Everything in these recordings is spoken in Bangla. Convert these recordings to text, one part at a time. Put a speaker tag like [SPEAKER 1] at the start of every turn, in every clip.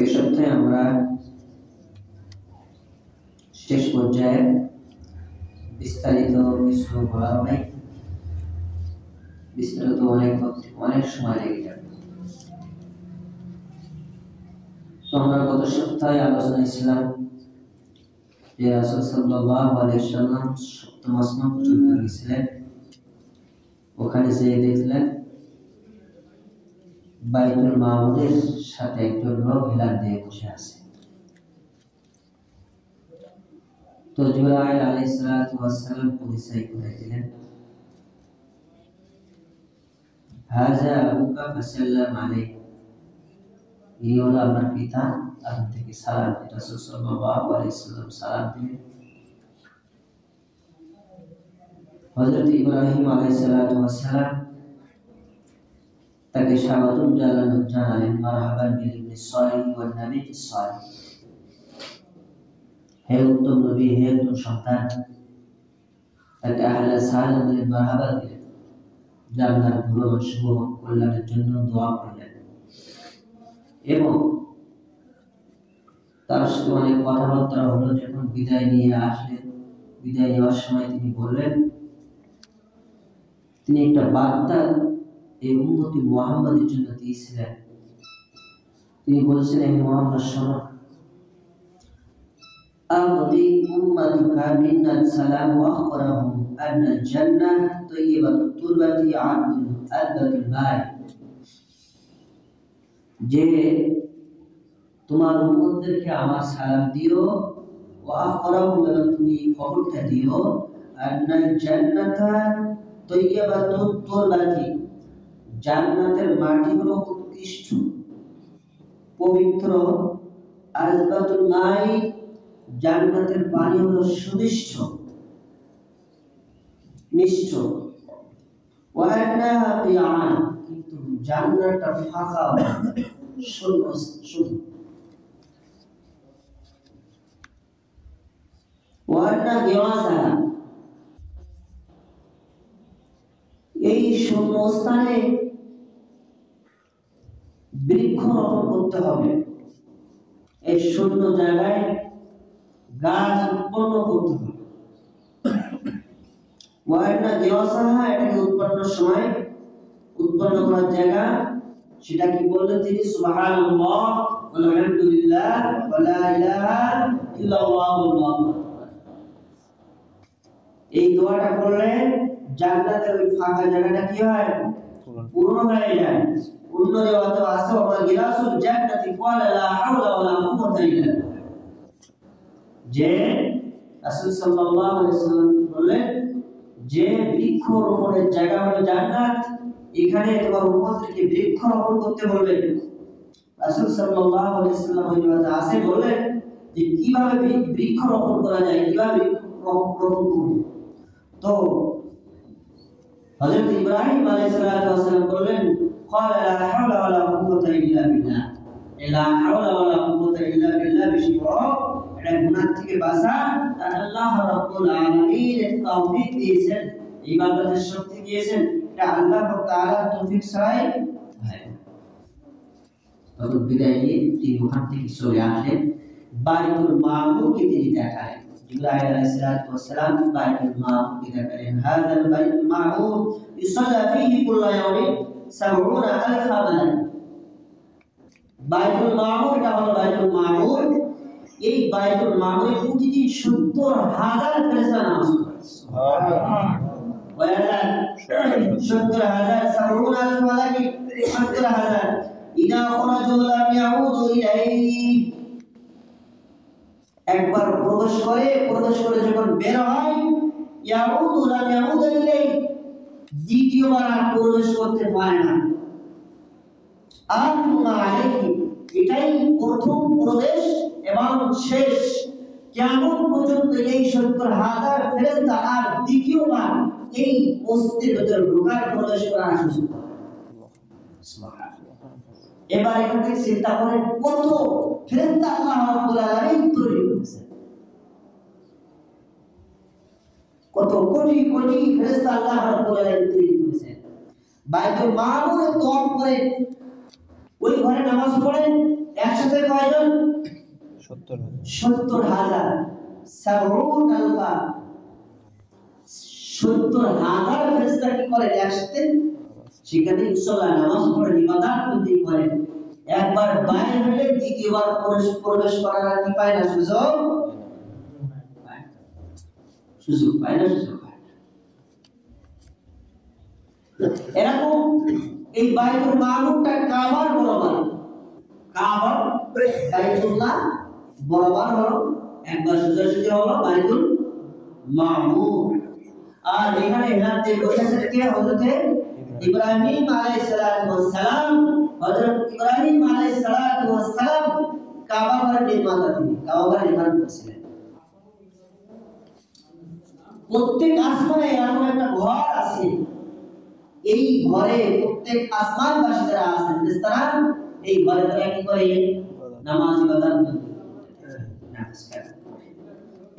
[SPEAKER 1] এই সপ্তাহে আমরা শেষ পর্যায়ে বিস্তারিত কিছু বলার নাই, বিস্তারিত অনেক সময় লেগে যাবে। তো আমরা গত সপ্তাহে আলোচনায় ছিলাম যে রাসূল সাল্লাল্লাহু আলাইহি ওয়াসাল্লাম সপ্তম আসমান পর্যন্ত গেছিলেন। ওখানে যেয়ে দেখলেন বাইতুল মামুরের সাথে একজন লোক হেলান দিয়ে বসে আছে। তো জিবরাইল আলাইহিস সালাম পরিচয় করে দিলেন, হাযা আবুকা ফাসাল্লাম আলাইহি, এই হলো আমার পিতা, আপনি থেকে সালাম দিন। রাসূল সাল্লাল্লাহু আলাইহি ওয়াসাল্লাম সালাম দিলেন। হযরত ইব্রাহিম আলাইহিস সালাম তাকে স্বাগতম জানালেন, মারহাবান বিল ইবনি সালিহ ওয়ান নাবিয়্যিস সালিহ, হে উত্তম নবী, হে উত্তম সন্তান। তাকে আহলা সালাম দিলেন, মারহাবা দিলেন, জান্নাত ভ্রমণ শুভ কল্যাণের জন্য দোয়া করলেন। এবং তার সাথে অনেক কথাবার্তা হলো। যখন বিদায় নিয়ে আসলেন, বিদায় নেওয়ার সময় তিনি বললেন, তিনি একটা বার্তা এই উম্মতি মুহাম্মাদের জন্য দিয়েছিলেন। তিনি বলেছিলেন, হে মুহাম্মদ শোনো, আদি উম্মাতুকা মিন্নাস সালাম ওয়া আখবারহুম আন্নাল জান্নাহ তাইয়্যিবাতুত তুরবাতি আযবাতুল মাই, যে তোমার উম্মতদেরকে আমার সালাম দিও, ওয়া আখবারহুম, এবং তুমি খবরটা দিও, আন্নাল জান্নাতা তাইয়্যিবাতুত তুরবাতি, জান্নাতের মাটি হলো উৎকৃষ্ট পবিত্র, আযবাতুল মাই, জান্নাতের পানি হলো সুমিষ্ট মিষ্ট, ওয়া আন্নাহা কিয়ান, কিন্তু জান্নাতটা ফাঁকা শূন্য শূন্য, ওয়া আন্না গিয়াসা, এই শূন্য স্থানে বৃক্ষ রোপণ করতে হবে, এই শূন্য জায়গায় গাছ উৎপন্ন করতে হবে। ওয়াইনা গিয়াসাহা, এটাকে উৎপন্নের সময় উৎপন্ন করার জায়গা, সেটা কি বললেন তিনি? সুবহানাল্লাহ ওয়াল হামদুলিল্লাহ ওয়া লা ইলাহা ইল্লাল্লাহু আল্লাহু আকবার। এই দোয়াটা করলে জান্নাতের ওই ফাঁকা জায়গাটা কি হয়? পূর্ণ হয়ে যায়। অন্য রিওয়ায়াতে আছে, ওয়া গিরাসুল জান্নাতি ক্বালা লা হাওলা ওয়া লা কুওয়াতা ইল্লা বিল্লাহ, যে রাসূল সাল্লাল্লাহু আলাইহি ওয়াসাল্লাম বললেন যে বৃক্ষ রোপণের জায়গা হলো জান্নাত, এখানে তোমার উম্মতকে বৃক্ষ রোপণ করতে বলবেন। রাসূল সাল্লাল্লাহু আলাইহি ওয়াসাল্লাম ওই রিওয়ায়াতে আছে বললেন যে কিভাবে বৃক্ষ রোপণ করা যায়, কিভাবে রোপণ করবে। তো হযরত ইব্রাহিম আলাইহিস সালাম বললেন, ক্বালা লা হাওলা ওয়া লা কুওয়াতা ইল্লা বিল্লাহ, লা হাওলা ওয়া লা কুওয়াতা ইল্লা বিল্লাহ, বেশি বড় এটা গুনাহ থেকে বাঁচা, আর আল্লাহ রাব্বুল আলামিন এর তৌফিক দিয়েছেন, ইবাদতের শক্তি দিয়েছেন, এটা আল্লাহ তাআলার তৌফিক ছাড়াই হয় না। তখন বিদায় নিয়ে তিনি ওখান থেকে চলে আসেন, বাইতুল মামুরকে তিনি দেখালেন। জিবরাইল আলাইহিস সালাম বাইতুল মামুরকে দেখালেন, হাযাল বাইতুল মামুর ইউসাল্লা ফীহি কুল্লা ইয়াউমিন ৭০,০০০ মালাক। বাইতুল মামুর, এটা হলো বাইতুল মামুর। এই বাইতুল মামুরে প্রতিদিন ৭০,০০০ ফেরেশতা নামাজ পড়ে। সুবহানাল্লাহ। ওয়া ৭০,০০০ ৭০,০০০ মালাক, ৭০,০০০ ইদা খরাজু লাম ইয়াউদু ইলাইহি, একবার প্রবেশ করে যখন বের হয়, ইয়াউদু লাম ইয়াউদু ইলাইহি, দ্বিতীয়বার আর প্রবেশ করতে পারে না। আল্লাহ আলাইহি, এটাই প্রথম প্রবেশ এবং শেষ। কিয়ামত পর্যন্ত এই ৭০,০০০ ফেরেশতা আর দ্বিতীয়বার এই মসজিদের ভিতরে ঢোকার প্রবেশ করার সুযোগ পাবে। সুবহানাল্লাহ। এবার এখান থেকে চিন্তা করেন কত ফেরেশতা আল্লাহ রাব্বুল আলামিন তৈরি করেছেন, কত কোটি কোটি ফেরেশতা আল্লাহ রাব্বুল আলামিন তৈরি করেছেন। বাইতুল মামুরে তওয়াফ করে ওই ঘরে নামাজ পড়েন, একসাথে কয়জন?
[SPEAKER 2] 70,000
[SPEAKER 1] 70,000 70,000 ফেরেশতা কি করে একসাথে সেখানে ইনশাআল্লাহ নামাজ পড়ে ইবাদত করতে পারে। একবার বাইরে হলে দ্বিতীয়বার প্রবেশ করার আর কি পায় না, সুযোগ পায় না। সুযোগ পায় না। এরকম এই বাইতুল মামুরটা কাবার বরাবর, কাবার বাইতুল্লাহ বরাবর হলো, একবার সোজাসুজি হলো বাইতুল মামুর। আর এখানে হেলাতে বসেছে কে? হযরত ইব্রাহিম আলাইহিস সালাতু ওয়াস সালাম। হযরত ইব্রাহিম আলাইহিস সালাতু ওয়াস সালাম কাবা ঘরের নির্মাতা, তিনি কাবা ঘর নির্মাণ করেছিলেন। প্রত্যেক আসমানে এমন একটা ঘর আছে, এই ঘরে প্রত্যেক আসমানবাসী যারা আছেন ফেরেশতারা এই ঘরে তারা কি করে? নামাজ ইবাদত করে।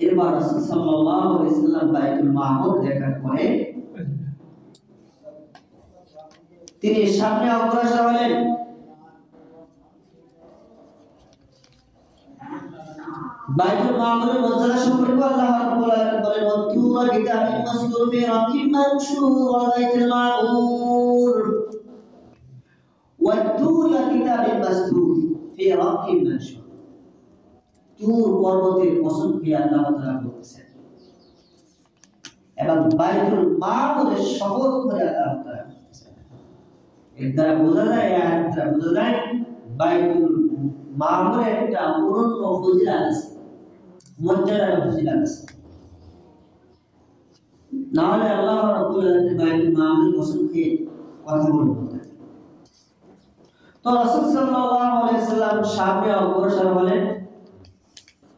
[SPEAKER 1] এরপর রাসূল সাল্লাল্লাহু আলাইহি সাল্লাম বাইতুল মামুর দেখার পরে তিনি সামনে অগ্রসর হলেন। বাইতুল মামুরের মর্যাদা সম্পর্কে আল্লাহ রাব্বুল আলামিন বলেন, "ওয়াতুর কিতাবিন মাসতুর ফি রাকিম মানশুর ওয়া বাইতুল মামুর ওয়াতুর কিতাবিন মাসতুর ফি রাকিম মানশুর।" তুর পর্বতের কসম খেয়ে আল্লাহ তাআলা বলতেছেন এবং বাইতুল মামুরের শপথ করে আল্লাহ তাআলা বলতেছেন। এর দ্বারা বোঝা যায়, এর দ্বারা বোঝা যায় বাইতুল মামুরের একটা অনন্য ফজিলত আছে, মর্যাদার ফজিলত আছে। না হলে আল্লাহ রাব্বুল আলামিন বাইতুল মামুরের কসম খেয়ে কথা বলতেন। তো রাসূল সাল্লাল্লাহু আলাইহি ওয়াসাল্লাম সামনে অগ্রসর হলেন।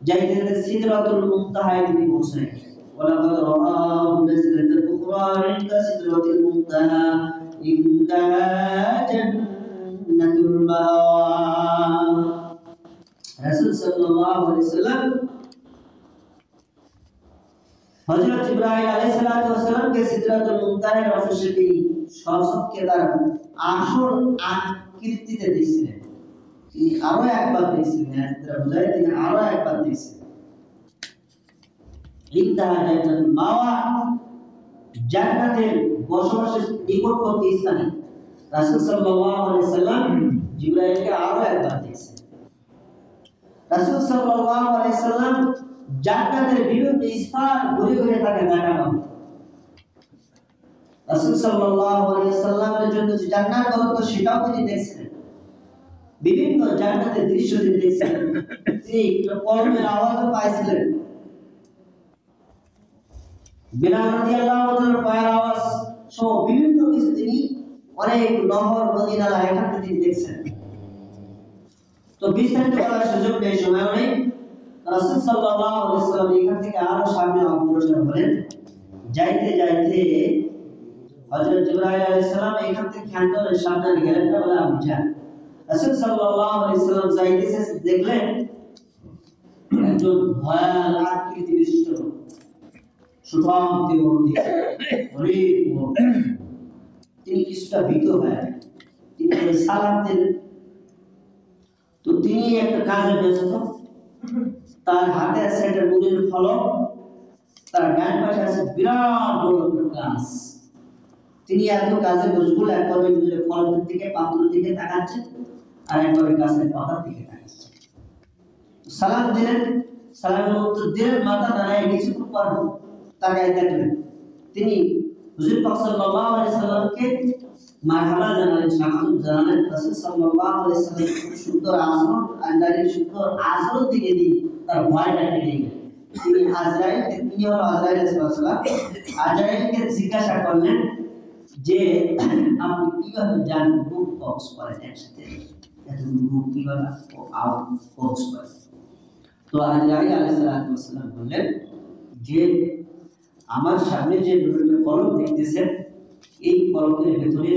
[SPEAKER 1] যাইতে সিদরাতুল মুনতাহায় তিনি পৌঁছলেন। ওয়ালাকাদ রাআহু নাজলাতান উখরা ইনদা সিদরাতুল মুনতাহা ইনদাহা জান্নাতুল মাওয়া। রাসূল সাল্লাল্লাহু আলাইহি ওয়াসাল্লাম হযরত ইব্রাহিম আলাইহিস সালাতু ওয়াস সালামকে সিদরাতুল মুনতাহায় অবশ্যই তিনি সবকে তার আসল আকৃতিতে দেখছিলেন। তিনি আরো একবার দেখছিলেন, এটা বোঝায় তিনি আরো একবার দেখছিলেন। ইনদাহা জান্নাতুল মাওয়া, জান্নাতের বসবাসের নিকটবর্তী স্থানে রাসূল সাল্লাল্লাহু আলাইহি সাল্লাম জিবরাইলকে আরো একবার দেখছেন। রাসূল সাল্লাল্লাহু আলাইহি সাল্লাম জান্নাতের বিভিন্ন স্থান ঘুরে ঘুরে তাকে দেখানো। রাসূল সাল্লাল্লাহু আলাইহি সাল্লামের জন্য যে জান্নাত বরাদ্দ সেটাও তিনি দেখছিলেন। বিভিন্ন জান্নাতের দৃশ্য তিনি দেখছিলেন। তিনি কলমের আওয়াজ পাইছিলেন, বিলাল রাদিয়াল্লাহু তাআলার পায়ের আওয়াজ সহ বিভিন্ন কিছু তিনি অনেক নহর নদী নালা এখান থেকে তিনি দেখছেন। তো বিস্তারিত বলার সুযোগ নেই, সময় নেই। রাসূল সাল্লাল্লাহু আলাইহি ওয়াসাল্লাম এখান থেকে আরো সামনে অগ্রসর হলেন। যাইতে যাইতে হযরত জিবরাইল আলাইহিস সালাম এখান থেকে ক্ষান্ত হয়ে সামনে গেলেন না বলে আপনি যান। রাসূল সাল্লাল্লাহু আলাইহি ওয়াসাল্লাম যাইতেছে, দেখলেন একজন ভয়াল আকৃতি বিশিষ্ট লোক, সুঠাম দেহমূর্তি, অনেক বড়। তিনি কিছুটা ভীত হয়ে তিনি সালাম দিলেন। তো তিনি একটা কাজে ব্যস্ত, তার হাতে আছে একটা নুনের ফলক, তার ডান পাশে আছে বিরাট বড় একটা গাছ। তিনি এত কাজে মশগুল, একবার ওই নুনের ফলকের দিকে পাত্রের দিকে তাকাচ্ছেন আর একবার ওই গাছের পাতার দিকে তাকাচ্ছেন। সালাম দিলেন, সালামের উত্তর দিলেন, মাথা নাড়ায় কিছুক্ষণ পর তাকায় দেখলেন। তিনি হুজুর পাক সাল্লাল্লাহু আলাইহি সাল্লামকে মারহাবা জানালেন, স্বাগত জানালেন। রাসূল সাল্লাল্লাহু আলাইহি সাল্লাম খুব সুন্দর আচরণ, আল্লাহর সুন্দর আচরণ থেকে দিয়ে তার ভয়টা কেটে গেল। তিনি আজরাইলকে, তিনি হলো আজরাইল আলাইহিস সালাম, আজরাইলকে জিজ্ঞাসা করলেন যে আপনি কিভাবে জান রূপ ফোকাস করেন একসাথে, এত রূপ কিভাবে ফোকাস করেন? তো আজরাইল আলাইহিস সালাম বললেন যে আমার সামনে যে দুটো ফলক দেখতেছেন, এই ফলকের ভেতরে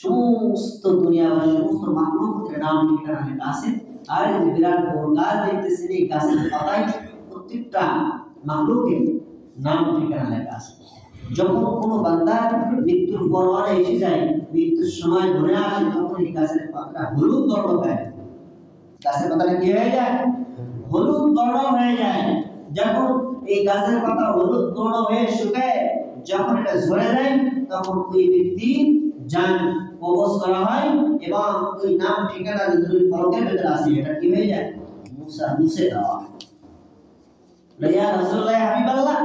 [SPEAKER 1] সমস্ত দুনিয়ার সমস্ত মাখলুকের নাম ঠিকানা লেখা আছে। আর এই বিরাট বড় গাছ দেখতেছেন, এই গাছের পাতায় প্রত্যেকটা মাখলুকের নাম ঠিকানা লেখা আছে। যখন কোনো বান্দার মৃত্যুর পরোয়ানা এসে যায়, মৃত্যুর সময় ধরে আসে, তখন এই গাছের পাতা হলুদ বর্ণ পায় গাছের পাতাটা কি হয়ে যায়? হলুদ বর্ণ হয়ে যায়। যখন এই গাছের পাতা হলুদ বর্ণ হয়ে শুকায়, যখন এটা ঝরে যায়, তখন ওই ব্যক্তি জান কবজ করা হয় এবং ওই নাম ঠিকানা যদি ফলকের ভেতরে আসে, এটা কি হয়ে যায়? মুছে দেওয়া হয়। ইয়া রাসূলুল্লাহ হাবিবাল্লাহ,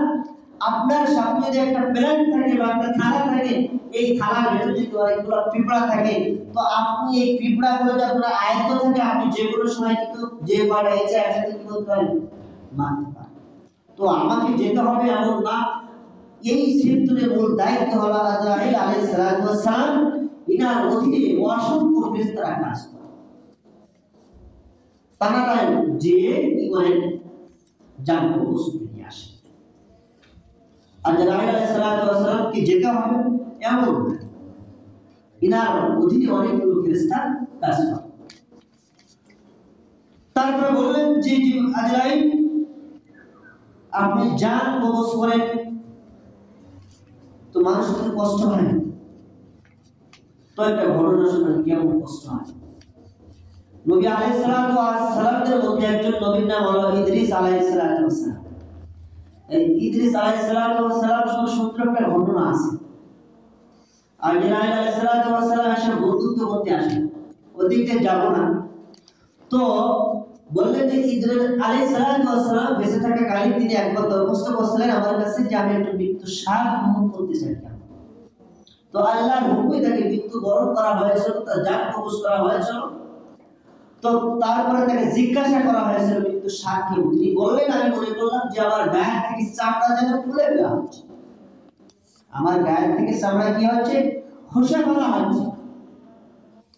[SPEAKER 1] আপনার সামনে যে একটা প্লেট থাকে বা একটা থালা থাকে, এই থালার ভেতরে যদি অনেকগুলো পিঁপড়া থাকে, তো আপনি এই পিঁপড়াগুলো যে আপনার আয়ত্ত থাকে, আপনি যে কোনো সময় কিন্তু যে পাড়া এসে একসাথে কি করতে পারেন? মারতে পারেন। তো আমাকে যেতে হবে এমন না। এই সিদ্ধান্তের মূল দায়িত্ব হলো আজরাইল আলাইহিস সালাতু ওয়াস সালাম, ইনার অধীনে অসংখ্য ফেরেশতারা কাজ করে। তারা যে কি করেন? জান কবজ নিয়ে আসে। আজরাইল আলাইহিস সালাতু ওয়াস সালাম কি যেতে হবে এমন না, ইনার অধীনে অনেকগুলো ফেরেশতা কাজ করে। তারপরে বললেন যে আজরাইল, আপনি জান কবজ করেন, তো মানুষের কষ্ট হয় না। তো একটা ঘটনা শুনেন কেমন কষ্ট হয়। নবী আলাইহিস সালাতু ওয়াস সালামের মধ্যে একজন নবীর নাম হলো ইদ্রিস আলাইহিস সালাতু ওয়াস সালাম। এই ইদ্রিস আলাইহিস সালাতু ওয়াস সালাম সুন্দর একটা ঘটনা আছে। আজরাইল আলাইহিস সালাতু ওয়াস সালাম এসে বন্ধুত্ব করতে আসেন, ওদিকে যাব না। তো বললেন যে ইদ্রিস আলাইহিস সালাতু ওয়াস সালাম বেঁচে থাকা কালীন তিনি একবার দরখাস্ত করছিলেন আমার কাছে যে আমি একটু মৃত্যু স্বাদ গ্রহণ করতে চাই। তো আল্লাহর হুকুমে তাকে মৃত্যু বরণ করা হয়েছিল, তার জান কবজ করা হয়েছিল। তো তারপরে তাকে জিজ্ঞাসা করা হয়েছিল মৃত্যু স্বাদ কি? তিনি বললেন আমি মনে করলাম যে আমার গায়ের থেকে চামড়া যেন খুলে ফেলা হচ্ছে, আমার গায়ের থেকে চামড়া কি হচ্ছে? খসে ফেলা হচ্ছে,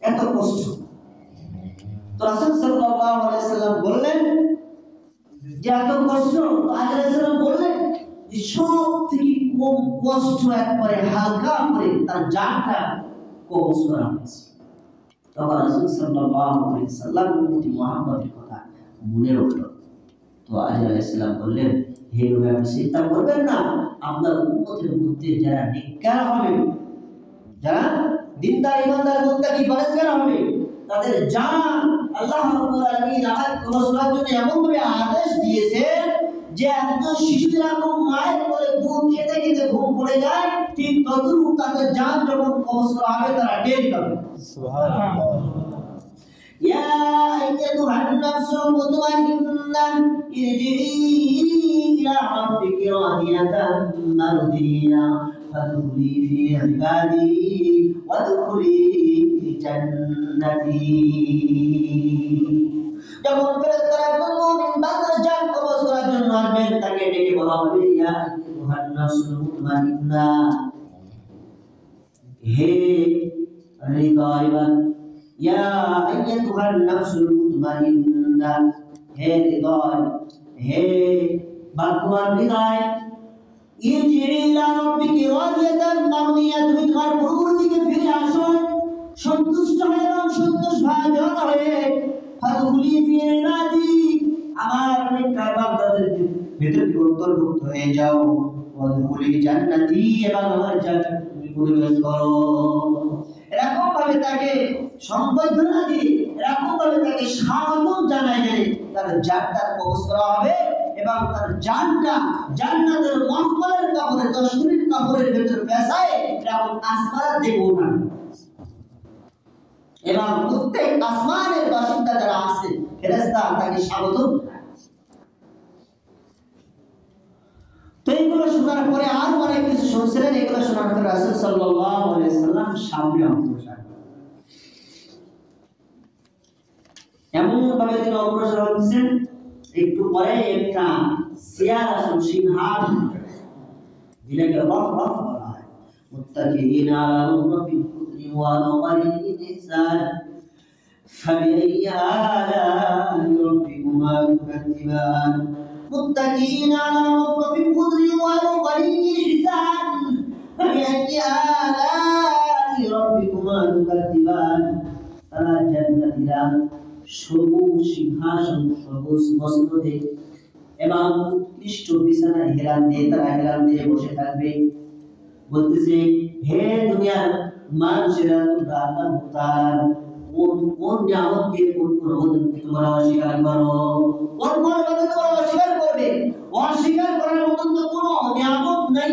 [SPEAKER 1] এত কষ্ট। তো রাসূল সাল্লাল্লাহু আলাইহি সাল্লাম বললেন যে এত কষ্ট। আলাইহিস সালাম বললেন যে সব থেকে কম কষ্ট একবারে হালকা করে তার জানটা কবজ করা হয়েছে। তখন রাসূল সাল্লাল্লাহু আলাইহি সাল্লাম উম্মতি মুহাম্মাদের কথা মনে উঠল। তো আলাইহিস সালাম বললেন, হে নবী, আপনি চিন্তা করবেন না, আপনার উম্মতের মধ্যে যারা নেককার হবে, যারা দিনদার ইমানদার মুত্তাকি পরহেজগার হবে, তাদের জান আল্লাহ রাব্বুল আলামিন আমাদের কবজ করার জন্য এমন ভাবে আদেশ দিয়েছেন যে একজন শিশু যখন মায়ের কোলে দুধ খেতে খেতে ঘুম পড়ে যায়, ঠিক ততটুকু তাদের জান যখন কবজ করা হবে তারা টের পাবে। সুবহানাল্লাহ। ইয়া আইয়াতুহান নাফসুল মুতমাইন্নাহ ইরজিই ইলা রাব্বিকি রাদিয়াতাম মারদিয়া ফাদখুলি ফি ইবাদি ওয়াদখুলি জান্নাতি। যখন ফেরেশতারা কোন মুমিন বান্দার জান কবজ করার জন্য আসবেন, তাকে ডেকে বলা হবে, ইয়া আইয়ুহান নাফসুল মুতমাইন্নাহ, হে হৃদয়বান, ইয়া আইয়ুহান নাফসুল মুতমাইন্নাহ, হে হৃদয়, হে ভাগ্যবান হৃদয়, ইরজিই ইলা রাব্বিকি রাদিয়াতাম মারদিয়া, তুমি তোমার প্রভুর দিকে ফিরে আসো সন্তুষ্ট হয়ে এবং সন্তোষ ভাজন হয়ে। ফাদখুলি ফি ইবাদি, আমার নেককার বান্দাদের ভিতরে অন্তর্ভুক্ত হয়ে যাও। ওয়াদখুলি জান্নাতি, এবং আমার জান্নাতে তুমি প্রবেশ করো। এরকম ভাবে তাকে সম্বর্ধনা দিয়ে, এরকম ভাবে তাকে স্বাগত জানাই যে তার জান্নাত কবজ করা হবে এবং তার জানটা জান্নাতের মহফলের কাপড়ে, দশমির কাপড়ের ভেতরে পেঁচায় এরকম আসমানের দিকে উঠানো। এবং প্রত্যেক আসমানের বাসিন্দা যারা আছে ফেরেশতা তাকে স্বাগত জানায়। তো এইগুলো শোনার পরে আর অনেক কিছু শুনছিলেন। এগুলো শোনার পরে রাসূল সাল্লাল্লাহু আলাইহি সাল্লাম সামনে অগ্রসর, এমন ভাবে তিনি অগ্রসর হচ্ছেন, একটু পরে একটা চেয়ার আসল সিংহাসন, যেটাকে রফ রফ বলা হয়, মুত্তাকিইনা আলা রুফিন খুদরি ওয়া নওয়ারিন ইহসান ফাবিআইয়ি আলা'i রাব্বিকুমা তুকাযিবান। মুত্তাকিইনা আলা রুফিন খুদরি ওয়া নওয়ারিন ইহসান ফাবিআইয়ি আলা'i রাব্বিকুমা তুকাযিবান। তারা জান্নাতীরা সবুজ সিংহাসন, সবুজ মসনদে এবং উৎকৃষ্ট বিছানায় হেলান দিয়ে তারা হেলান দিয়ে বসে থাকবে। বলতেছে, হে দুনিয়ার মানুষেরা, তোমরা আল্লাহ তাআলার কোন নিয়ামত দিয়ে কোন প্রবোধনকে তোমরা অস্বীকার করো, কোন প্রবোধন তোমরা অস্বীকার করবে? অস্বীকার করার মতন তো কোনো নিয়ামত নাই,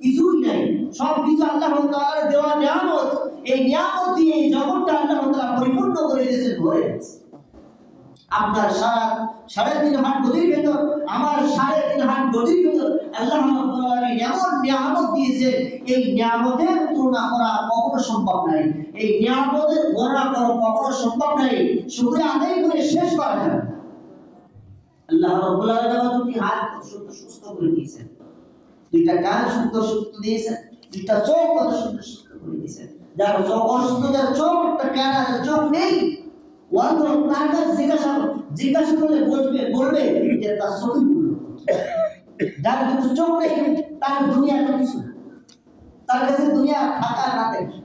[SPEAKER 1] কিছুই নাই। সব কিছু আল্লাহ তাআলার দেওয়া নিয়ামত। এই নিয়ামত দিয়ে এই জগৎটা আল্লাহ তাআলা পরিপূর্ণ করে দিয়েছেন, ভরে দিয়েছেন। আপনার 3.5 হাত গদির ভেতর, আমার 3.5 হাত গদির ভেতর আল্লাহ রাব্বুল আলামিন এমন নিয়ামত দিয়েছেন, এই নিয়ামতের তুলনা করা কখনো সম্ভব নাই। এই নিয়ামতের গণনা করা কখনো সম্ভব নাই। শুকরিয়া আদায় করে শেষ করা যাবে না। আল্লাহ রাব্বুল আলামিন দুটি হাত সুস্থ করে দিয়েছেন, দুইটা কান সুস্থ দিয়েছেন, দুইটা চোখ সুস্থ করে দিয়েছেন। যার চোখ অসুস্থ, যার চোখ একটা কান আর চোখ নেই, ওয়ান্ত তার কাছে জিজ্ঞাসা করলে বলবে যে তার চোখই ভুল। যার দুটো চোখ নেই তার দুনিয়া তো কিছু না, তার কাছে দুনিয়া থাকা না থাকে।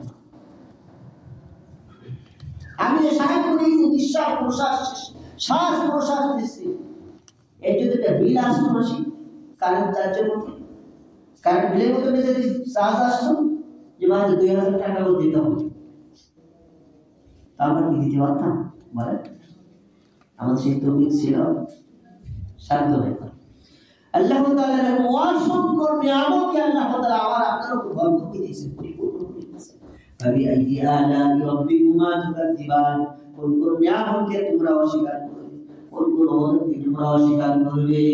[SPEAKER 1] আমি যে সাহায্য করেছি নিঃশ্বাস প্রশ্বাস, শ্বাস প্রশ্বাস দিচ্ছি, এই যদি একটা বিল আসতো মাসি কারেন্ট চার্জের মতো, কারেন্ট বিলের মতো যদি চার্জ আসতো যে মাঝে 2000 টাকা করে দিতে হবে, তারপর কি দিতে পারতাম বলেন? আমাদের সেই তৌফিক ছিল, সাধ্য নাই। আল্লাহ তাআলার অসংখ্য নিয়ামতকে আল্লাহ তাআলা আমার আপনার উপর বরকত দিয়েছেন, পরিপূর্ণ করে দিয়েছেন। ফাবিআইয়ি আলাই রাব্বিকুমা তুকাযযিবান, কোন কোন নিয়ামতকে তোমরা অস্বীকার করবে, কোন কোন নিয়ামতকে তোমরা অস্বীকার করবে?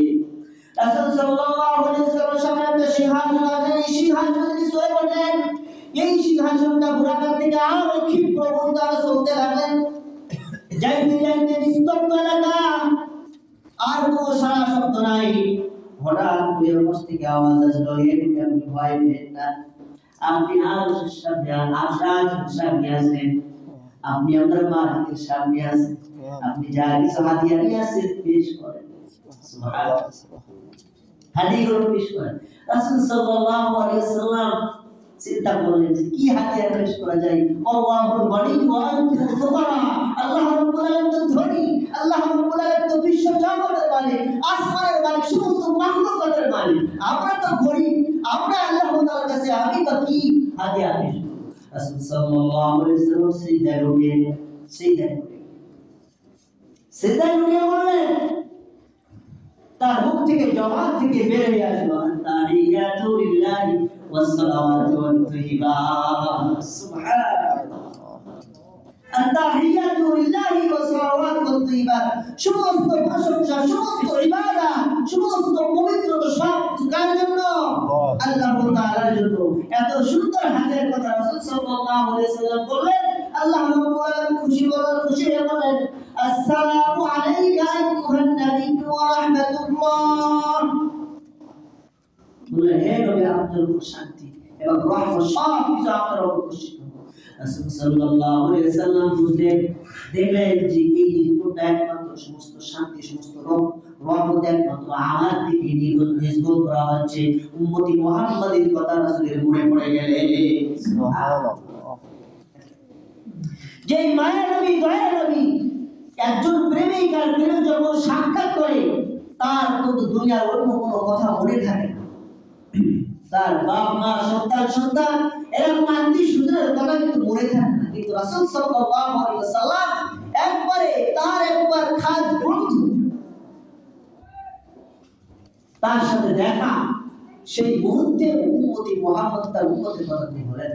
[SPEAKER 1] রাসূল সাল্লাল্লাহু আলাইহি ওয়াসাল্লাম সামনে একটা সিংহাসন আছে, এই সিংহাসনে শুয়ে পড়লেন। এই সিংহাসনটা বুড়াকার থেকে আরো ক্ষিপ্র গতিতে চলতে লাগলেন। যাইতে যাইতে নিস্তব্ধ এলাকা, আর কোনো সারা শব্দ নাই। হঠাৎ করে ওপাশ থেকে আওয়াজ আসলো, আপনি ভয় পেয়েন না, আপনি আরশের সামনে আছেন, আপনি আপনার মালিকের সামনে আছেন, আপনি যা কিছু হাদিয়া নিয়ে আসছেন পেশ করেন। সুবহানাল্লাহ, হাদিয়াগুলো পেশ করেন। রাসূল সাল্লাল্লাহু আলাইহি ওয়াসাল্লাম চিন্তা করলেন যে কি হাদিয়া পেশ করা যায়। আল্লাহুল গনি ওয়া আনতুল ফুকারা, আল্লাহ রাব্বুল আলামিন তো ধনী, আল্লাহ রাব্বুল আলামিন তো বিশ্ব জগতের মালিক, আসমানের মালিক, সমস্ত মাখলুকাতের মালিক। আমরা তো গরিব, আমরা আল্লাহ তাআলার কাছে আমি তো কি হাদিয়া পেশ করব? রাসূল সাল্লাল্লাহু আলাইহি ওয়াসাল্লাম সিজদায় লুটিয়ে বললেন, তার মুখ থেকে জবান থেকে বের হয়ে আসলো, তাহিয়াতু লিল্লাহি ওয়াস সালাওয়াতু ওয়াত তাইয়্যিবাত। সুবহানাল্লাহ, তাহিয়াতু লিল্লাহি ওয়াস সালাওয়াতু ওয়াত তাইয়্যিবাত, সমস্ত প্রশংসা, সমস্ত ইবাদত, সমস্ত পবিত্রতা সব কার জন্য? আল্লাহ তাআলার জন্য। এত সুন্দর হাদিয়ার কথা রাসূল সাল্লাল্লাহু আলাইহি ওয়াসাল্লাম বললেন। আল্লাহ রাব্বুল আলামিন খুশি হয়ে বলেন, আসসালামু আলাইকা আইয়ুহান নাবিয়্যু ওয়া রাহমাতুল্লাহ। বলে হে নবী, আপনার উপর শান্তি এবং রহমত সব কিছু আপনার উপর বর্ষিত হোক। রাসূল সাল্লাল্লাহু আলাইহি ওয়াসাল্লাম বুঝলেন, দেখলেন যে এই নির্ভরটা একমাত্র সমস্ত শান্তি, সমস্ত রহমত একমাত্র আমার দিকে নির্ভর করা হচ্ছে। উম্মতি মুহাম্মাদের কথা রাসূলের মনে পড়ে গেলে সুবহানাল্লাহ, যে মায়া নবী, দয়া নবী, একজন প্রেমিকার প্রেমে যখন সাক্ষাৎ করে তার কিন্তু দুনিয়ার অন্য কোনো কথা মনে থাকে না। তার বাপ মা সন্তান এরকম আত্মীয় স্বজনের কথা কিন্তু মনে থাকে না। কিন্তু রাসূল সাল্লাল্লাহু আলাইহি ওয়াসাল্লাম একবার খাস বন্ধু, তার সাথে দেখা, সেই মুহূর্তে উম্মতি মুহাম্মদ তার উম্মতের কথা তিনি বলেন।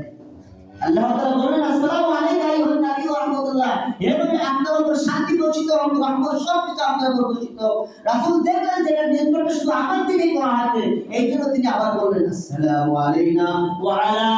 [SPEAKER 1] আল্লাহ তাআলা বলেন, আসসালামু আলাইকা আইয়ুহান নাবিয়্যু ওয়া রাহমাতুল্লাহ, হে নবী আপনার উপর শান্তি বর্ষিত হোক, রহমত সব কিছু আপনার উপর বর্ষিত হোক। রাসূল দেখলেন যে এটা নির্ভরটা শুধু আমার দিকেই করা হবে, এইজন্য তিনি আবার বললেন, আসসালামু আলাইনা ওয়া আলা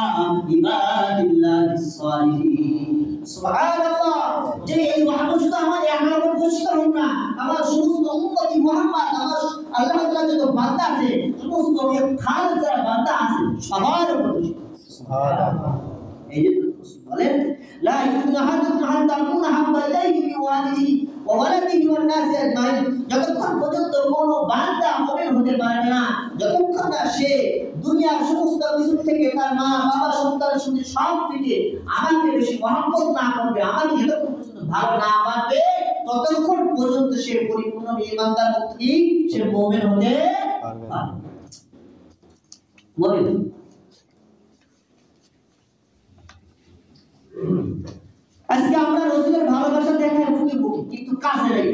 [SPEAKER 1] ইবাদিল্লাহিস সালিহিন। সুবহানাল্লাহ, যে এই রহমত শুধু আমার উপর বর্ষিত হোক না, আমার সমস্ত উম্মতি মুহাম্মদ, আমার আল্লাহ তাআলা যত বান্দা আছে, সমস্ত খাস যারা বান্দা আছে সবার উপর বর্ষিত। সুবহানাল্লাহ, এই যে বলেন, লা ইউমিনু আহাদুকুম হাত্তা আকুনা হাব্বা ইলাইহি মিন ওয়ালিদিহি ওয়া ওয়ালাদিহি ওয়ান নাসি আজমাইন। যতক্ষণ পর্যন্ত কোন বান্দা মুমিন হতে পারে না, যতক্ষণ না সে দুনিয়ার সমস্ত কিছু থেকে, তার মা বাবা সন্তান সঙ্গে সব থেকে আমাকে বেশি মহব্বত না করবে, আমাকে যতক্ষণ পর্যন্ত ভালো না বাসবে, ততক্ষণ পর্যন্ত সে পরিপূর্ণ ঈমানদার মুত্তাকি, সে মুমিন হতে পারবে না। আজকে আমরা রাসূলের ভালোবাসা দেখাই মুখে মুখে, কিন্তু কাজে নেই।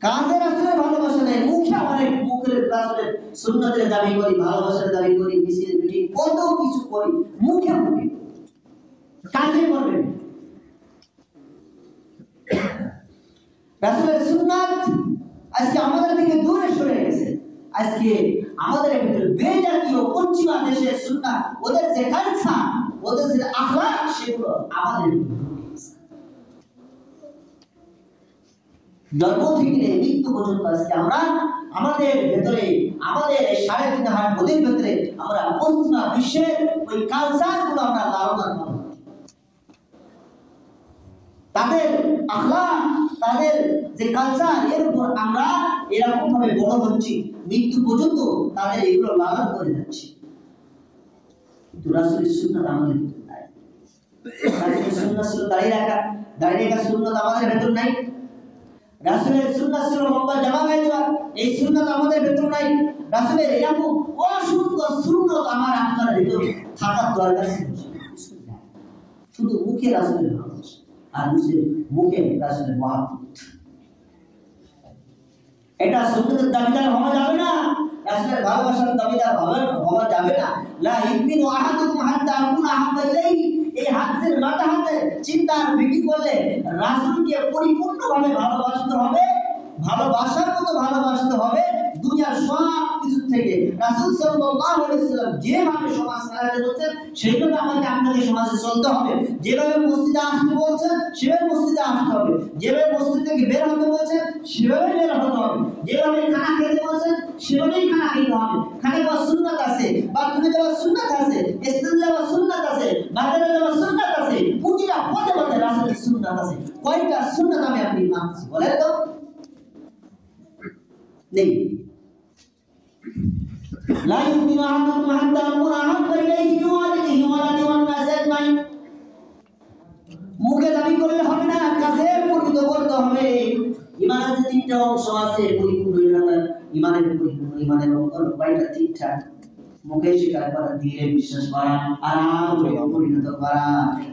[SPEAKER 1] কাজে রাসূলের ভালোবাসা নেই, মুখে অনেক মুখের রাসূলের সুন্নাতের দাবি করি, ভালোবাসার দাবি করি, মিছিল মিটিং কত কিছু করি মুখে মুখে, কাজে করবে না। রাসূলের সুন্নাত আজকে আমাদের থেকে দূরে সরে গেছে। আজকে আমাদের ভিতরে বেজাতীয় পশ্চিমা দেশের সুন্নাত, ওদের যে কালচার, ওদের যে আখলাক, সেগুলো আমাদের জন্ম থেকে মৃত্যু পর্যন্ত আজকে আমরা আমাদের ভেতরে, আমাদের 3.5 হাত বোধের ভেতরে আমরা পশ্চিমা বিশ্বের ওই কালচার গুলো আমরা লালন করি। তাদের আখলাক, তাদের যে কালচার, এর উপর আমরা এরকম ভাবে বড় হচ্ছি, মৃত্যু পর্যন্ত তাদের এগুলো লালন করে যাচ্ছি। কিন্তু রাসূলের সুন্নাত আমাদের ভিতরে নাই। রাসূলের সুন্নাত ছিল দাঁড়িয়ে রাখা সুন্নাত আমাদের ভেতর নাই। রাসূলের সুন্নাত ছিল লম্বা জামা গায়ে দেওয়া, এই সুন্নাত আমাদের ভেতর নাই। রাসূলের এরকম অসংখ্য সুন্নাত আমার আপনার ভেতর থাকার দরকার ছিল। শুধু মুখে রাসূলের ভালোবাসা আর মুখে রাসূলের মহব্বত, এটা সুন্নাতের দাবিদার হওয়া যাবে না, রাসূলের ভালোবাসার দাবিদার হওয়া যাবে না। লা ইউমিনু আহাদুকুম হাত্তা আকুনা আহাব্বা ইলাইহি, এই হাদিসের মাথা হাতে চিন্তা আর ফিকির করলে রাসূলকে পরিপূর্ণভাবে ভালোবাসতে হবে, ভালোবাসার মতো ভালোবাসতে হবে। দুনিয়ার সব কিছু থেকে রাসূল সাল্লাল্লাহু আলাইহি ওয়াসাল্লাম যেভাবে সমাজ চালাতে বলছেন সেইভাবে আমাকে আপনাকে সমাজে চলতে হবে। যেভাবে মসজিদে আসতে বলছেন সেভাবে মসজিদে আসতে হবে, যেভাবে মসজিদ থেকে বের হতে বলছেন সেভাবে বের হতে হবে, যেভাবে খানা খেতে বলছেন সেভাবেই খানা খেতে হবে। খানা খাওয়ার সুন্নাত আছে, বাথরুমে যাওয়ার সুন্নাত আছে, ইস্তেঞ্জা যাওয়ার সুন্নাত আছে, বাজারে যাওয়ার সুন্নাত আছে, প্রতিটা পদে পদে রাসূলের সুন্নাত আছে। কয়টা সুন্নাত আমি আপনি মানছি বলেন তো? নেই। লা ইউমিনু আহাদুকুম হাত্তা আকুনা আহাব্বা ইলাইহি মিন ওয়ালিদিহি ওয়া ওয়ালাদিহি ওয়ান নাসি আজমাইন। মুখে দাবি করলে হবে না, কাজে পরিণত করতে হবে। ইমানের যে 3টা অংশ আছে পরিপূর্ণ ইমানের পরিপূর্ণ ইমানের কয়টা? 3টা। মুখে স্বীকার করা, দিলে বিশ্বাস করা, আর আমলে পরিণত করা।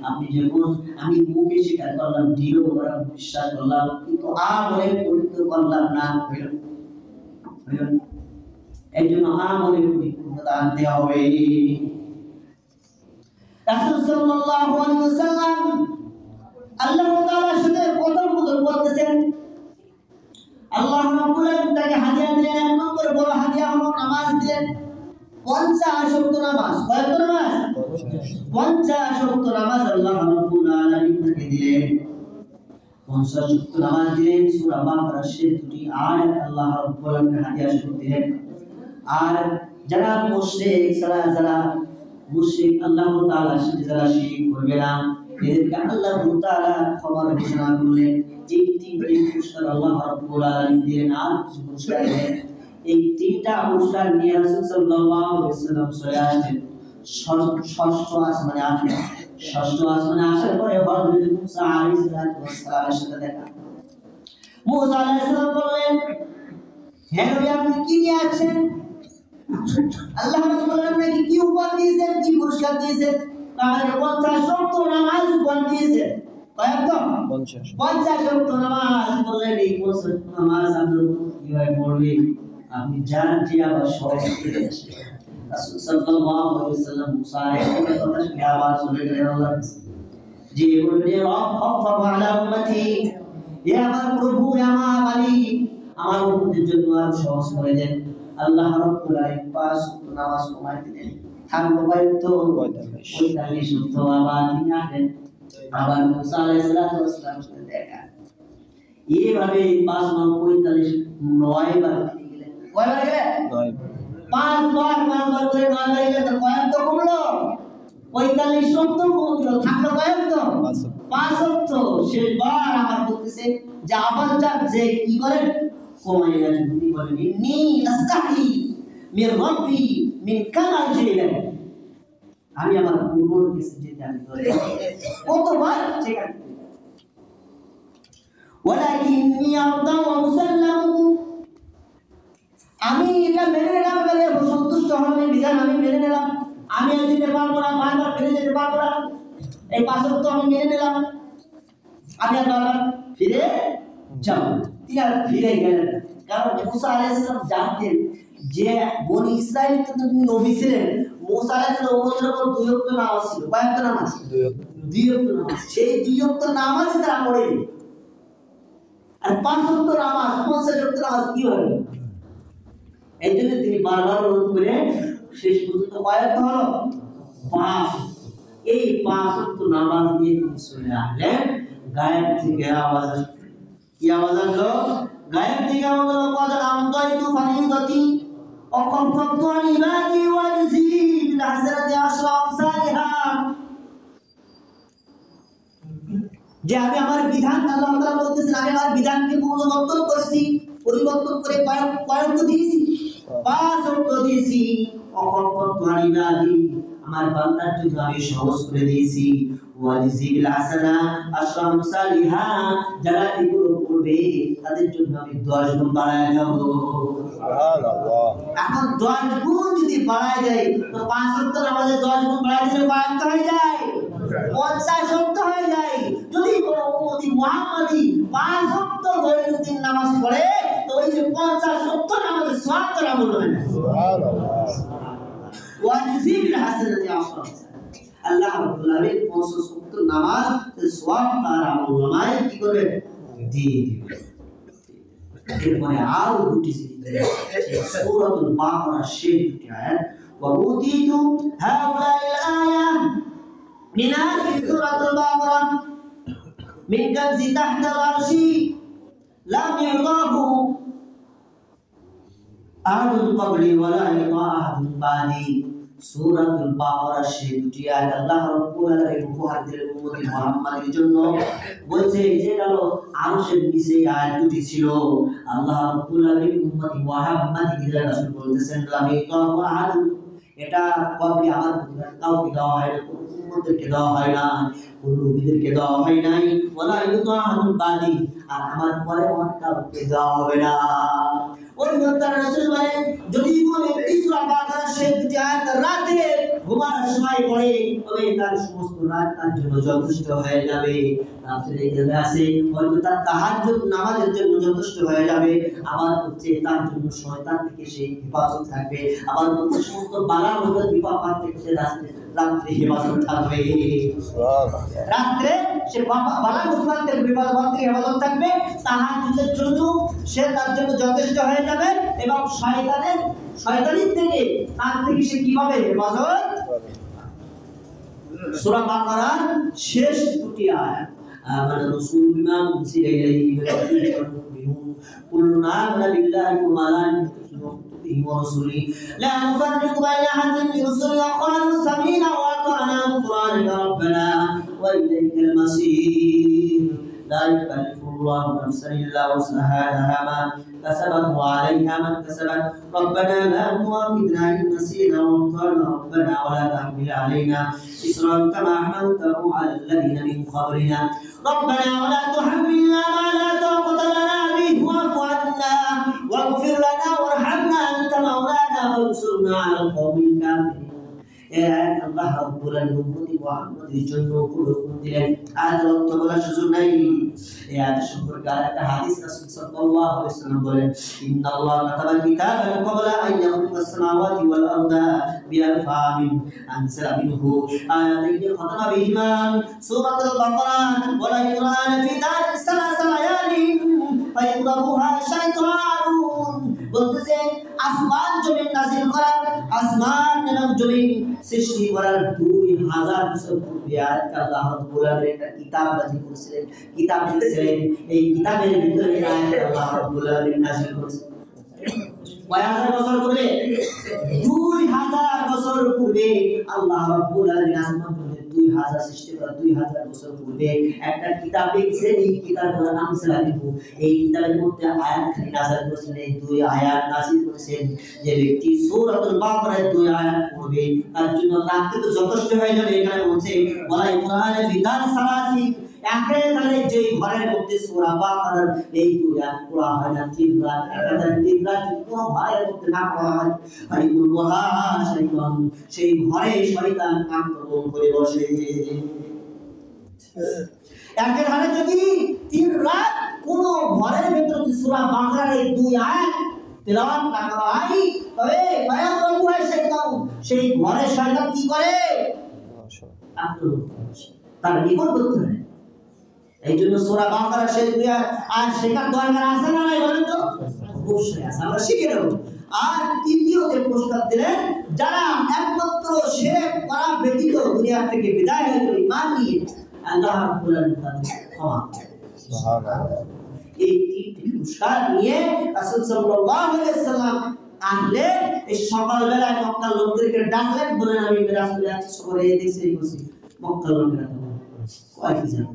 [SPEAKER 1] আপনি যখন আমি মুখে স্বীকার করলাম, দিলেও করা, বিশ্বাস করলাম, কিন্তু আমলে পরিণত করলাম না, হইল এই জন্য আমলে পরিপূর্ণতা আনতে হবে। রাসূল সাল্লাল্লাহু আলাইহি ওয়াসাল্লাম আল্লাহ তাআলার সাথে কথোপকথন করতেছেন। আল্লাহ রাব্বুল আলামিন তাকে হাদিয়া দিলেন, 1 নম্বর বড় হাদিয়া হলো নামাজ দিলেন। 50 ওয়াক্ত নামাজ। কত নামাজ? 50 ওয়াক্ত নামাজ আল্লাহ রাব্বুল আলামিন তাকে দিলেন। 50 ওয়াক্ত নামাজ দিলেন। সূরা বাকারার শেষ 2টি আয়াত আল্লাহ রাব্বুল আলামিন হাদিয়া স্বরূপ দিলেন। আর যারা মুশরিক, যারা মুশরিক, আল্লাহ তাআলার সাথে যারা শিরক করবে না, এদেরকে আল্লাহ তাআলা খবর ঘোষণা করলেন। এই 3টি পুরস্কার আল্লাহ রাব্বুল আলামিন দিলেন। আর কিছু পুরস্কার দিলেন। এই 3টা পুরস্কার নিয়ে রাসূল সাল্লাল্লাহু আলাইহি ওয়াসাল্লাম চলে আসলেন ষষ্ঠ আসমানে। আসলেন ষষ্ঠ আসমানে আসার পরে হযরত মুসা আলাইহিস সালামের সাথে দেখা। মুসা আলাইহিস সালাম বললেন, হে নবী, আপনি কি নিয়ে আসছেন? আল্লাহ রাব্বুল আলামিন নাকি কি উপহার দিয়েছেন, কি পুরস্কার দিয়েছেন? আমাকে 50 ওয়াক্ত নামাজ উপহার দিয়েছেন। কয়টা? 50 ওয়াক্ত নামাজ। বললেন এই 50 নামাজ আপনি কিভাবে পড়বেন? আপনি জানেন যে আবার সহজ করে আসে। রাসূল সাল্লাল্লাহু আলাইহি ওয়াসাল্লাম মুসা আলাইহিস কথা শুনে আবার চলে গেলেন আল্লাহ যে বললেন, রব খাফফ আলা উম্মতি, হে আমার প্রভু, আমার মালিক, আমার উম্মতের জন্য আর সহজ করে দেন। আল্লাহ রাব্বুল আলামিন 5 ওয়াক্ত নামাজ কমায় দিলেন। থাকলো কয়তো? 45 ওয়াক্ত। আবার তিনি আসেন, আবার মুসা আলাইহিস সালামের সাথে দেখা। এইভাবে 5 9 45 9 বার গেলেন। কয়বার গেলেন? 9 বার। 5 বার করে 9 বার গেলেন। তো কয়ত কমলো? 45 ওয়াক্ত কমলো। থাকলো কয়ত? 5 ওয়াক্ত। শেষবার আবার বলতেছে যে আবার যাক যে কি করেন কমাইয়া। তিনি বলেন, ইন্নী আস্তাহি মির রাব্বি মিন কামা জিলান, আমি আমার পূর্বর কাছে যেতে আমি ধরে কতবার চেক করতে, ওয়ালাকিন্নী আরদা ওয়া মুসাল্লামু, আমি এটা মেনে নিলাম, বলে সন্তুষ্ট হলাম, এই বিধান আমি মেনে নিলাম। আমি আর যেতে পারবো না, বারবার ফিরে যেতে পারবো না। এই 5 ওয়াক্ত আমি মেনে নিলাম, আমি আর বারবার ফিরে যাব না। তিনি আর ফিরে গেলেন, কারণ মুসা আলাইহিস সালাম জানতেন যে বনি ইসরাইল তো নবী ছিলেন। মুসা আলাইহিস সালাম ওদের উপর 2 ওয়াক্ত নামাজ ছিল। কয় ওয়াক্ত নামাজ? 2 ওয়াক্ত নামাজ। সেই 2 ওয়াক্ত নামাজ তারা পড়েনি। আর 5 ওয়াক্ত নামাজ, 50 ওয়াক্ত নামাজ কি হবে? এই জন্য তিনি বারবার অনুরোধ করে শেষ পর্যন্ত কয় ওয়াক্ত হলো? 5। এই 5 ওয়াক্ত নামাজ নিয়ে তিনি চলে আসলেন। গায়েব থেকে আওয়াজ আসলো। কি আওয়াজ আসলো? গায়েব থেকে আওয়াজ হলো, قد أمضيت فريضتي وخففت عن عبادي وأجزي بالحسنة عشر أمثالها। যে আমি আমার বিধান, আল্লাহ তাআলা বলতেছেন আমি আমার বিধানকে পরিবর্তন করেছি, পরিবর্তন করে কয়েকটা দিয়েছি, 5 ওয়াক্ত দিয়েছি। وخففت عن عبادي, আমার বান্দার জন্য আমি সহজ করে দিয়েছি। ওয়াজিবিল হাসানা আশরাফ সালিহা, যারা এগুলো করবে তাদের জন্য আমি 10 গুণ বাড়ায় দেব। সুবহানাল্লাহ। এখন 10 গুণ যদি বাড়ায় দেয় তো 5 ওয়াক্ত নামাজে 10 গুণ বাড়ায় দিলে কত হয়ে যায়? 50 ওয়াক্ত হয়ে যায়। যদি কোনো উম্মতি মুহাম্মাদি 5 ওয়াক্ত দৈনন্দিন নামাজ পড়ে তো ওই যে 50 ওয়াক্ত নামাজের সওয়াব তার আমল হবে না। সুবহানাল্লাহ। ওয়াজিবিল হাসানাতি আশরাফ, আল্লাহ রাব্বুল আলামিন 50 ওয়াক্ত নামাজ সওয়াব তার আমলনামায় কি করবে? দিয়ে দিবে। এরপরে আরো দুটি সূরাতুল বাকারা শেষ দুটি আয়াত, ওয়া উতিতু হাউলাইল আয়া মিন আখির সূরাতুল বাকারা মিন কানজি তাহতাল আরশি লাম ইউতাহু আহাদুন ক্বাবলি ওয়ালা ইউতা আহাদুন বাদি। সূরাতুল বাকারা সেই দুটি আয়াত আল্লাহ রাব্বুল আলামিন উপহার দিলেন উম্মতি মুহাম্মাদের জন্য। বলছে যেটা হলো আরশের নিচে আয়াত দুটি ছিল, আল্লাহ রাব্বুল আলামিন উম্মতি মুহাম্মাদের রাসূল বলতেছেন লাম ইউতাহু আহাদুন, এটা ক্বাবলি আমার কাউকে দেওয়া হয় না, উম্মতদেরকে দেওয়া হয় না, কোন নবীদেরকে দেওয়া হয় নাই, ওয়ালা ইউতা আহাদুন বাদি, আর আমার পরে আর কাউকে দেওয়া হবে না। ওই মুত্তার রাসূল বলেন যদি কোনো ব্যক্তি সূরা বাকারা শেষ দুটি আয়াত রাতে ঘুমানোর সময় পড়ে তবে তার সমস্ত রাত তার জন্য যথেষ্ট হয়ে যাবে। তাফসীরে গেলে আছে হয়তো তার তাহাজ্জুদ নামাজের জন্য যথেষ্ট হয়ে যাবে, আবার হচ্ছে তার জন্য শয়তান থেকে সে হেফাজত থাকবে, আবার হচ্ছে সমস্ত বালা মুসিবত বিপদ থেকে সে রাত্রে হেফাজত থাকবে। সুবহানাল্লাহ। রাত্রে সে বালা মুসিবত থেকে বিপদ থেকে হেফাজত থাকবে, তাহাজ্জুদের জন্য সে তার জন্য যথেষ্ট হয়ে যাবে, এবং শয়তানের থেকে তার থেকে সে কিভাবে হেফাজত? সূরা বাকারার শেষ দুটি আয়াত, আমানা রাসূল বিমা উনজিলা ইলাইহি মির রাব্বিহি ওয়াল মুমিনুন কুল্লুনা আমানা বিল্লাহি ওয়া মালাইকাতিহি ওয়া কুতুবিহি ওয়া রাসূলিহি লা নুফাররিকু বাইনা আহাদিন মির রাসূলিহি ওয়া ক্বালু সামি'না ওয়া আতা'না ghufranaka রাব্বানা ওয়া ইলাইকাল মাসীর। لا يكلف الله نفسا إلا وسعها لها ما كسبت وعليها ما اكتسبت ربنا لا تؤاخذنا إن نسينا وأخطأنا ربنا ولا تحمل علينا إصرا كما حملته على الذين من قبلنا ربنا ولا تحملنا ما لا طاقة لنا به واعف عنا واغفر لنا وارحمنا أنت مولانا فانصرنا على القوم الكافرين। আল্লাহ রাব্বুল আলামিন উম্মতি মুহাম্মাদের জন্য হুকুম দিলেন, আয়াত অর্থ বলার সুযোগ নাই। এই আয়াত সম্পর্কে আরেকটা হাদিস রাসূল সাল্লাল্লাহু আলাইহি ওয়াসাল্লাম বলেন, ইন্নাল্লাহা কাতাবা কিতাবান ক্বাবলা আন ইয়াখলুকাস সামাওয়াতি ওয়াল আরদা বিআলফি আমিন আনজালা মিনহু আয়াতাইন খাতামা বিহিমা সূরাতুল বাকারা ওয়া লা কুরআন ফি দারিস সালাসা লায়ালিন ফায়াদরুহা শাইতানুন। বলতেছে আসমান জমিন নাযিল করা, আসমান এবং জমিন সৃষ্টি করার 2000 বছর পূর্বে আল্লাহ রাব্বুল আলামিন একটা কিতাব নাযিল করেছিলেন, কিতাব লিখেছিলেন। এই কিতাবের ভিতরে আয়াত আল্লাহ রাব্বুল আলামিন নাযিল করেছেন কয় হাজার বছর পূর্বে? 2000 বছর পূর্বে আল্লাহ রাব্বুল আলামিন আসমান জমিন 2000 সৃষ্টি করার 2000 বছর পূর্বে একটা কিতাব লিখেছেন। এই কিতাবের নাম সালাবিহু। এই কিতাবের মধ্যে আয়াত খালি নাযিল করেছেন, এই 2 আয়াত নাযিল করেছেন। যে ব্যক্তি সূরাতুল বাকারার 2 আয়াত পড়বে তার জন্য রাতে তো যথেষ্ট হয়ে যাবে। এখানে বলছে ওয়ালা কুরআনে বিদার সালাসি, একেবারে যে ঘরের মধ্যে সূরা বাকারার এই 2 আয়াত পড়া হয় না 3 রাত, একেবারে 3 রাত কোনো ঘরের মধ্যে না পড়া হয় পরিপূর্ণহা শয়তান, সেই ঘরে শয়তান আক্রমণ করে বসে। একের হারে যদি 3 রাত কোন ঘরের ভিতরে সূরা বাকারার এই 2 আয়াত তেলাওয়াত না করা হয় তবে ভয়াবহ হয় শয়তান। সেই ঘরে শয়তান কি করে? তার নিকট করতে হয়। এই জন্য সূরা বাকারা সেই 2 আর শেখার দরকার আছে না নাই বলেন তো? অবশ্যই আছে, আমরা শিখে নেব। আর তৃতীয় যে পুরস্কার দিলেন, যারা একমাত্র শিরক করা ব্যতীত দুনিয়া থেকে বিদায় হয়ে গেল ঈমান নিয়ে, আল্লাহ রাব্বুল আলামিন তাদের ক্ষমা করেন। সুবহানাল্লাহ। এই তিনটি পুরস্কার নিয়ে রাসূল সাল্লাল্লাহু আলাইহি ওয়াসাল্লাম আনলে এই সকালবেলায় মক্কার লোকদেরকে ডাকলেন, বলেন আমি মিরাজ করে আছি, সকালে এই দেশে বসি। মক্কার লোকেরা তো কয় কি জানে,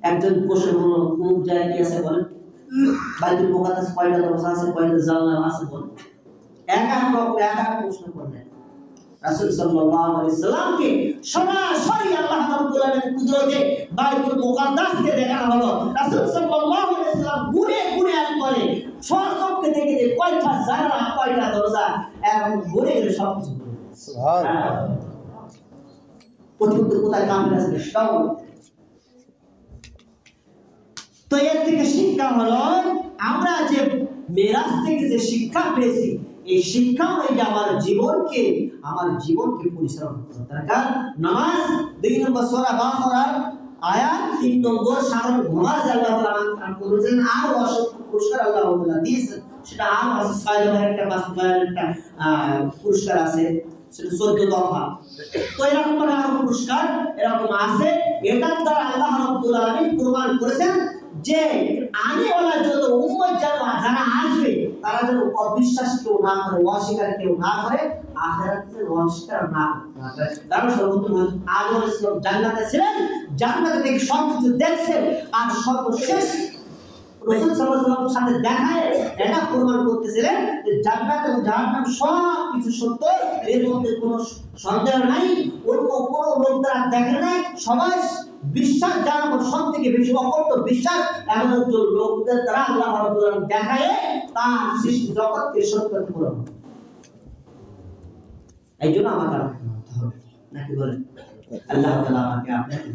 [SPEAKER 1] একজন প্রশ্ন হলো কোন জায়গায় কি আছে বলেন? বাইতুল মুকাদ্দাস কয়টা দরজা আছে, কয়টা জানালা আছে বলেন? এক প্রশ্ন করলেন। রাসূল সাল্লাল্লাহু আলাইহি সাল্লামকে সরাসরি আল্লাহ রাব্বুল আলামিন কুদরতে বাইতুল মুকাদ্দাসকে দেখানো হলো। রাসূল সাল্লাল্লাহু আলাইহি সাল্লাম গুনে গুনে করে সচক্ষে দেখে যে কয়টা জানালা, কয়টা দরজা, এবং গুনে গেলে সব কিছু। সুবহানাল্লাহ। প্রতিদিন কোথায় কাম আছে সব। তো এর থেকে শিক্ষা হলো, আমরা যে মেরাজ থেকে যে শিক্ষা পেয়েছি, এই শিক্ষা অনুযায়ী আমার জীবনকে পরিচালনা করতে দরকার। নামাজ 2 নম্বর সূরা বাকারার আয়াত 3 নম্বর সাধারণ নামাজ আল্লাহ তাআলা করেছেন। আর অসংখ্য পুরস্কার আল্লাহ তাআলা দিয়েছেন, সেটা আর আছে 6 নম্বর একটা বাস্তবায়নের একটা পুরস্কার আছে, সেটা 14 দফা। তো এরকম আরো পুরস্কার এরকম আছে। এটার দ্বারা আল্লাহ রাব্বুল আলামিন প্রমাণ করেছেন যে আনেওয়ালা যত উম্মত যারা আসবে তারা যেন অবিশ্বাস কেউ না করে, অস্বীকার কেউ না করে, আখিরাতে অস্বীকার না করে। কারণ সর্বপ্রথম আদম আলাইহিস সালাম জান্নাতে ছিলেন, জান্নাতে থেকে সবকিছু দেখছেন, আর সর্বশেষ রাসূল সাল্লাল্লাহু আলাইহি ওয়াসাল্লামের সাথে দেখায় এটা প্রমাণ করতেছিলেন যে জান্নাত এবং জাহান্নাম সবকিছু সত্য, এর মধ্যে কোনো সন্দেহ নাই। অন্য কোনো লোক দ্বারা দেখে নাই, সবাই বিশ্বাস জানাবো সব থেকে বেশি অকল্প বিশ্বাস এমন একজন লোকদের দ্বারা আল্লাহ রাব্বুল আলামিন দেখায় তার সৃষ্টি জগৎকে সত্য পূরণ। এই জন্য আমাকে নাকি বলেন আল্লাহ তাআলা আমাকে আপনাকে